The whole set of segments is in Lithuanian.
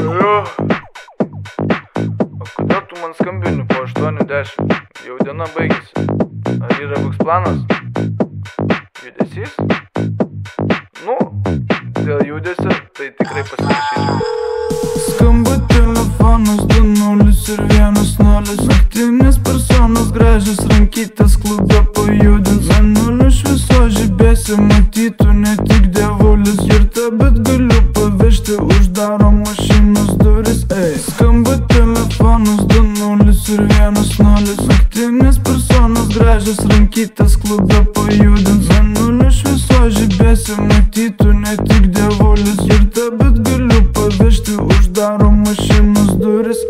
Jo. O kodėl tu man skambini po 8:10? Jau diena baigėsi. Ar yra koks planas? Judesys? Nu, dėl judesio tai tikrai pasirašyčiau. Skamba telefonas 2-0 ir 1-0. Naktinės personos gražios, rankytės klube pajudins. Mėnulio šviesos žibėsi, matytų ne tik dievulis. Girta, bet galiu pavežti, uždaro mašinos duris. Skamba telefonas 2-0 ir 1-0. Naktinės personos gražios, rankytės klube pajudins. Mėnulio šviesos žibėsi, matytų ne tik dievulis. Girta, bet galiu pavežti, uždaro mašinos duris.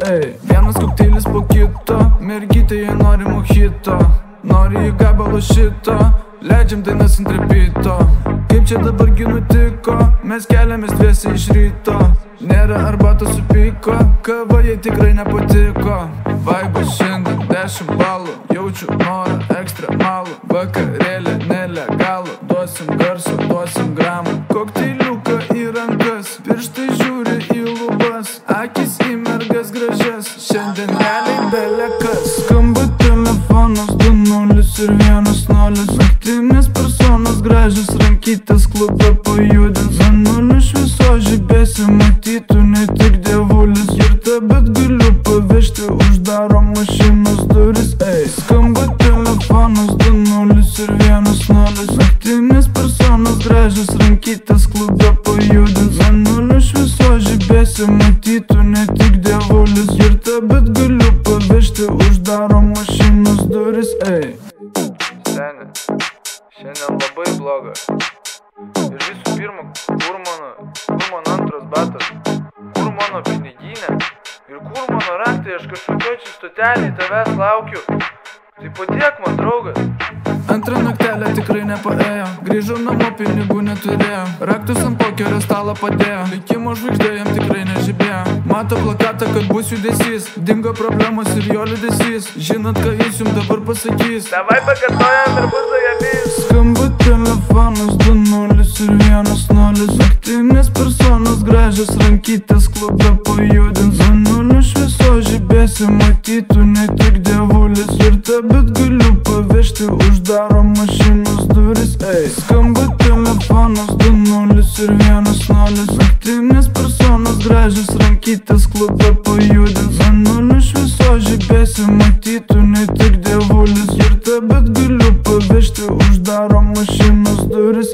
Vienas kokteilis po kito, mergytė jai nori mojito, nori į gabalo šito, leidžiam dainas ant repito. Kaip čia dabargi nutiko, mes keliamės dviesi iš ryto. Nėra arbatos su pyko, kava jai tikrai nepatiko. Vaibas šiandien 10 balų, jaučiu norą ekstremalų. Vakarėlė nelegalų, duosim garsą, duosim gramų. Kokteiliuką į rankas, pirštai žiūri į lubas, akis į mergas gražias, šiandien realiai belekas. Skamba telefonas 2-0 ir 1-0. Naktinės personos gražios, rankytės klube pajudins. Mėnulio šviesos žibėsi, matytų ne tik dievulis. Girta, bet galiu pavežti, uždaro mašinos duris. Skamba telefonas 2-0 ir 1-0. Naktinės personos gražios, rankytės klube pajudins. Mėnulio šviesos žibėsi, matytų ne tik dievulis. Girta, bet galiu pavežti, uždaro mašinos duris. Seni, šiandien labai bloga. Ir visų pirma, kur mano antras batas, kur mano piniginė ir kur mano raktai, aš kažkokioj čia stotelėj tavęs laukiu. Tai padėk man, draugas. Antrą naktelę tikrai nepaėjo, grįžau namo, pinigų neturėjo. Raktus ant pokerio stalo padėjo, likimo žvaigždė jam tikrai nežibėjo. Mato plakatą, kad bus judesys, dingo problemos ir jo liūdesys. Žinot, ką jis jums dabar pasakys? Davai pakartojam ir bus zajabys. Skamba telefonas 2-0 ir 1-0. Naktinės personos gražios, rankytės klube pajudins. Mėnulio šviesos žibėsi, matytų ne tik dievulis. Girta, bet galiu pavežti, uždaro mašinos duris. Skamba telefonas 2-0 ir 1-0. Naktinės personos gražios, rankytės klube pajudins. Mėnulio šviesos žibėsi, matytų ne tik dievulis. Girta, bet galiu pavežti, uždaro mašinos duris.